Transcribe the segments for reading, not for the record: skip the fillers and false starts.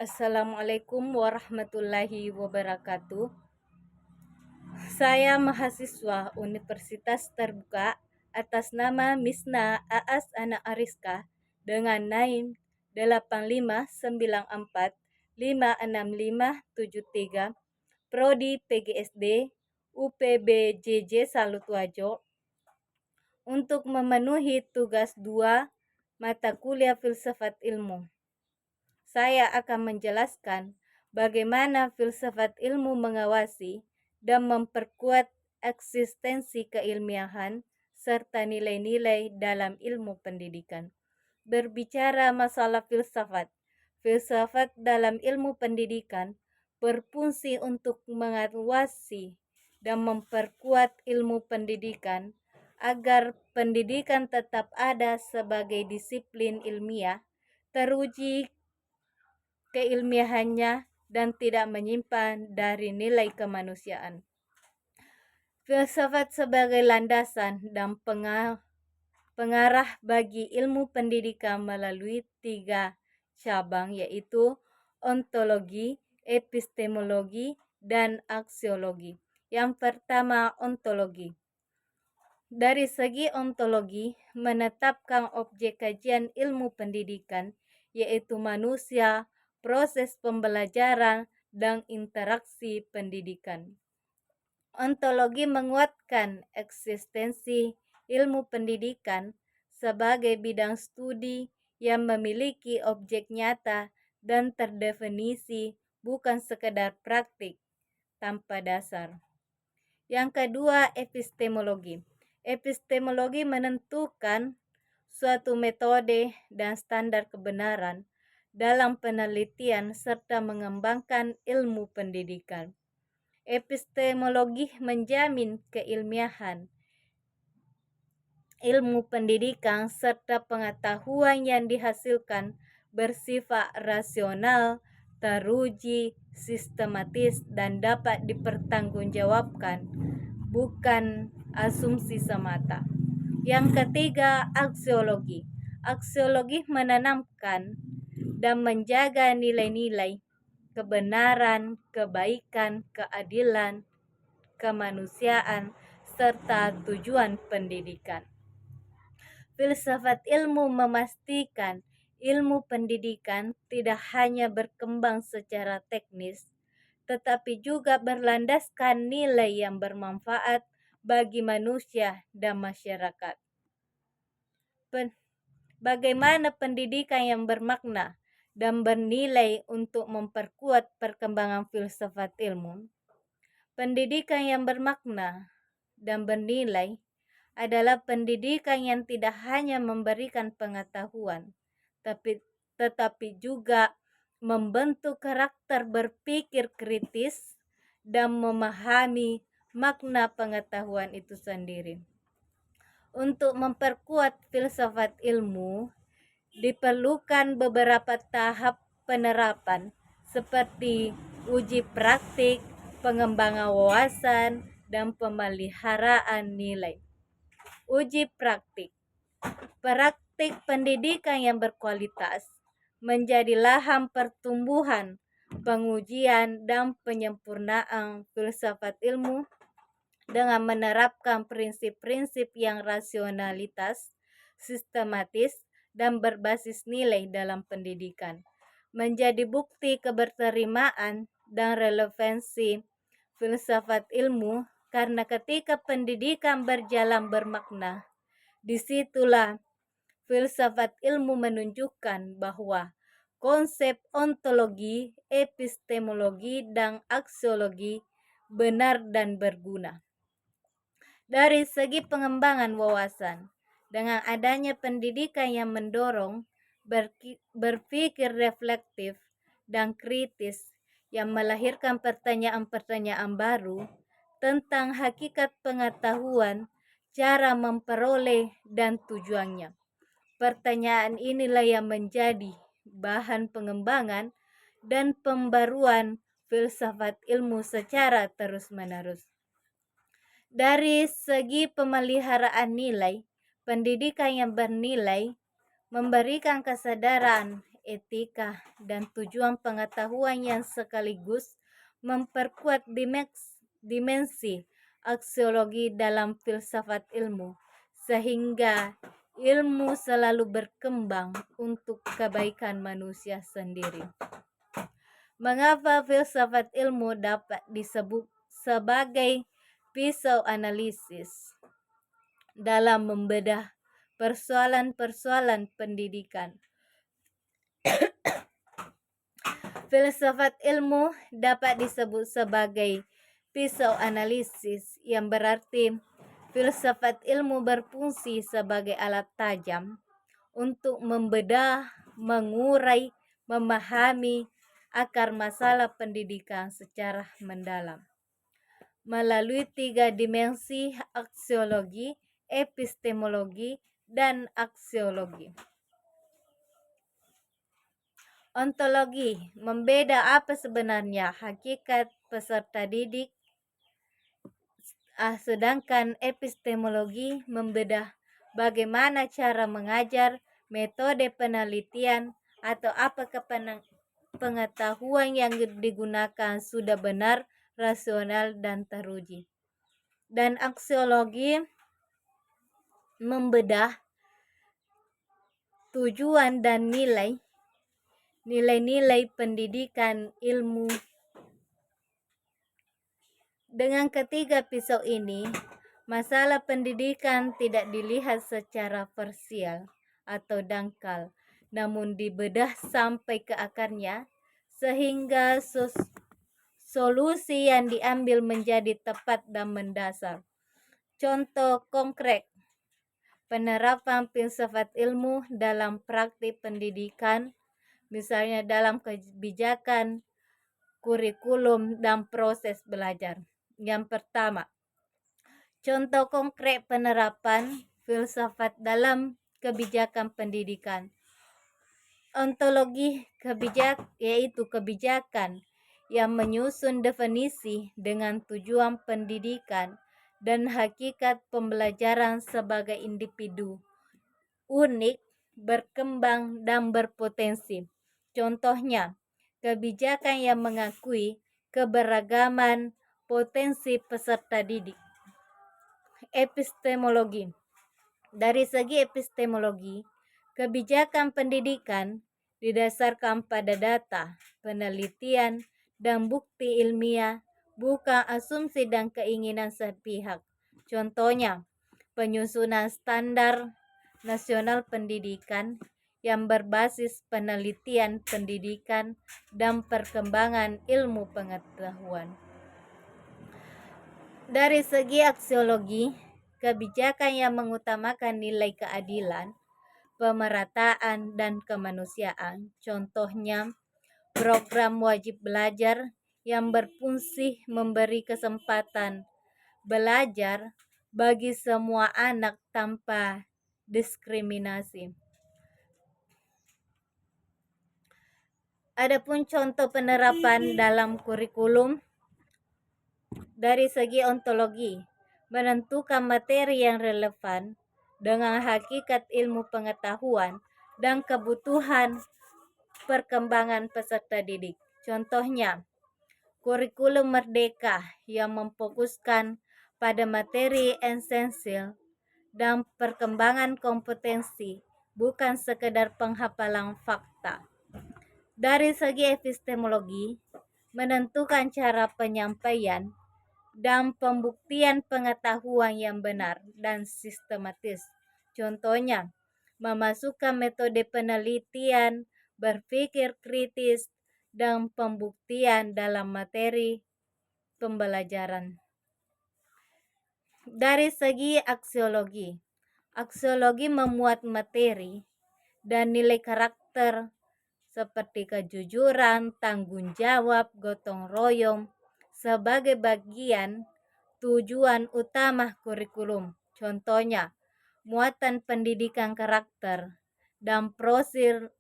Assalamualaikum warahmatullahi wabarakatuh. Saya mahasiswa Universitas Terbuka atas nama Misna Aas Ana Ariska dengan NAIM 8594565573 Prodi PGSD UPBJJ Salutwajo untuk memenuhi tugas 2 mata kuliah filsafat ilmu. Saya akan menjelaskan bagaimana filsafat ilmu mengawasi dan memperkuat eksistensi keilmiahan serta nilai-nilai dalam ilmu pendidikan. Berbicara masalah filsafat, filsafat dalam ilmu pendidikan berfungsi untuk mengawasi dan memperkuat ilmu pendidikan agar pendidikan tetap ada sebagai disiplin ilmiah, teruji keilmiahannya dan tidak menyimpan dari nilai kemanusiaan. Filsafat sebagai landasan dan pengarah bagi ilmu pendidikan melalui 3 cabang, yaitu ontologi, epistemologi, dan aksiologi. Yang pertama, ontologi. Dari segi ontologi, menetapkan objek kajian ilmu pendidikan, yaitu manusia, proses pembelajaran, dan interaksi pendidikan. Ontologi menguatkan eksistensi ilmu pendidikan sebagai bidang studi yang memiliki objek nyata dan terdefinisi, bukan sekedar praktik tanpa dasar. Yang kedua, epistemologi. Epistemologi menentukan suatu metode dan standar kebenaran dalam penelitian serta mengembangkan ilmu pendidikan. Epistemologi menjamin keilmiahan ilmu pendidikan serta pengetahuan yang dihasilkan bersifat rasional, teruji, sistematis, dan dapat dipertanggungjawabkan, bukan asumsi semata. Yang ketiga, aksiologi. Aksiologi menanamkan dan menjaga nilai-nilai kebenaran, kebaikan, keadilan, kemanusiaan, serta tujuan pendidikan. Filsafat ilmu memastikan ilmu pendidikan tidak hanya berkembang secara teknis, tetapi juga berlandaskan nilai yang bermanfaat bagi manusia dan masyarakat. Bagaimana pendidikan yang bermakna dan bernilai untuk memperkuat perkembangan filsafat ilmu? Pendidikan yang bermakna dan bernilai adalah pendidikan yang tidak hanya memberikan pengetahuan, tetapi juga membentuk karakter berpikir kritis dan memahami makna pengetahuan itu sendiri. Untuk memperkuat filsafat ilmu, diperlukan beberapa tahap penerapan seperti uji praktik, pengembangan wawasan, dan pemeliharaan nilai. Uji praktik. Praktik pendidikan yang berkualitas menjadi lahan pertumbuhan, pengujian, dan penyempurnaan filsafat ilmu dengan menerapkan prinsip-prinsip yang rasionalitas, sistematis, dan berbasis nilai dalam pendidikan. Menjadi bukti keberterimaan dan relevansi filsafat ilmu, karena ketika pendidikan berjalan bermakna, disitulah filsafat ilmu menunjukkan bahwa konsep ontologi, epistemologi, dan aksiologi benar dan berguna. Dari segi pengembangan wawasan, dengan adanya pendidikan yang mendorong berpikir reflektif dan kritis yang melahirkan pertanyaan-pertanyaan baru tentang hakikat pengetahuan, cara memperoleh, dan tujuannya. Pertanyaan inilah yang menjadi bahan pengembangan dan pembaruan filsafat ilmu secara terus-menerus. Dari segi pemeliharaan nilai, pendidikan yang bernilai memberikan kesadaran etika, dan tujuan pengetahuan yang sekaligus memperkuat dimensi aksiologi dalam filsafat ilmu, sehingga ilmu selalu berkembang untuk kebaikan manusia sendiri. Mengapa filsafat ilmu dapat disebut sebagai pisau analisis dalam membedah persoalan-persoalan pendidikan? Filsafat ilmu dapat disebut sebagai pisau analisis, yang berarti filsafat ilmu berfungsi sebagai alat tajam untuk membedah, mengurai, memahami akar masalah pendidikan secara mendalam melalui 3 dimensi: aksiologi, epistemologi, dan aksiologi. Ontologi membeda apa sebenarnya hakikat peserta didik, sedangkan epistemologi membedah bagaimana cara mengajar, metode penelitian, atau apakah pengetahuan yang digunakan sudah benar, rasional, dan teruji. Dan aksiologi membedah tujuan dan nilai-nilai pendidikan ilmu. Dengan ketiga pisau ini, masalah pendidikan tidak dilihat secara parsial atau dangkal, namun dibedah sampai ke akarnya, sehingga solusi yang diambil menjadi tepat dan mendasar. Contoh konkret penerapan filsafat ilmu dalam praktik pendidikan, misalnya dalam kebijakan, kurikulum, dan proses belajar. Yang pertama, contoh konkret penerapan filsafat dalam kebijakan pendidikan. Ontologi yaitu kebijakan yang menyusun definisi dengan tujuan pendidikan dan hakikat pembelajaran sebagai individu unik, berkembang, dan berpotensi. Contohnya, kebijakan yang mengakui keberagaman potensi peserta didik. Epistemologi. Dari segi epistemologi, kebijakan pendidikan didasarkan pada data, penelitian, dan bukti ilmiah, bukan asumsi dan keinginan sepihak. Contohnya, penyusunan standar nasional pendidikan yang berbasis penelitian pendidikan dan perkembangan ilmu pengetahuan. Dari segi aksiologi, kebijakan yang mengutamakan nilai keadilan, pemerataan, dan kemanusiaan. Contohnya, program wajib belajar yang berfungsi memberi kesempatan belajar bagi semua anak tanpa diskriminasi. Adapun contoh penerapan dalam kurikulum dari segi ontologi, menentukan materi yang relevan dengan hakikat ilmu pengetahuan dan kebutuhan perkembangan peserta didik. Contohnya, kurikulum merdeka yang memfokuskan pada materi esensial dan perkembangan kompetensi, bukan sekedar penghafalan fakta. Dari segi epistemologi, menentukan cara penyampaian dan pembuktian pengetahuan yang benar dan sistematis. Contohnya, memasukkan metode penelitian, berpikir kritis, dan pembuktian dalam materi pembelajaran. Dari segi aksiologi, aksiologi memuat materi dan nilai karakter seperti kejujuran, tanggung jawab, gotong royong sebagai bagian tujuan utama kurikulum. Contohnya, muatan pendidikan karakter dan profil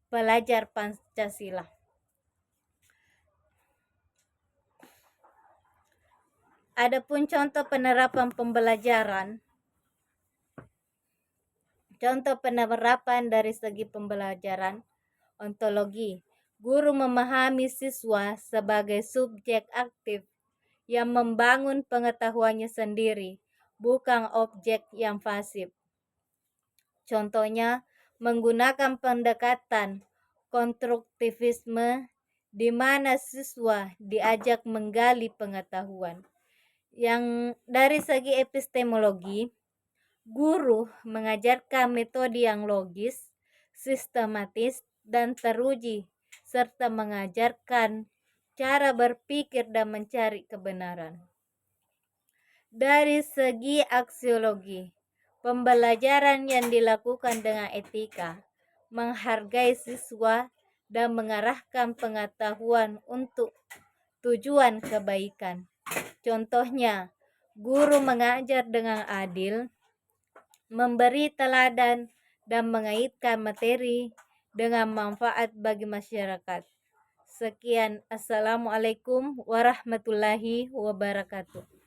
pelajar Pancasila. Adapun contoh penerapan pembelajaran. Contoh penerapan dari segi pembelajaran, ontologi. Guru memahami siswa sebagai subjek aktif yang membangun pengetahuannya sendiri, bukan objek yang pasif. Contohnya, menggunakan pendekatan konstruktivisme di mana siswa diajak menggali pengetahuan. Yang dari segi epistemologi, guru mengajarkan metode yang logis, sistematis, dan teruji, serta mengajarkan cara berpikir dan mencari kebenaran. Dari segi aksiologi, pembelajaran yang dilakukan dengan etika, menghargai siswa, dan mengarahkan pengetahuan untuk tujuan kebaikan. Contohnya, guru mengajar dengan adil, memberi teladan, dan mengaitkan materi dengan manfaat bagi masyarakat. Sekian, Assalamualaikum warahmatullahi wabarakatuh.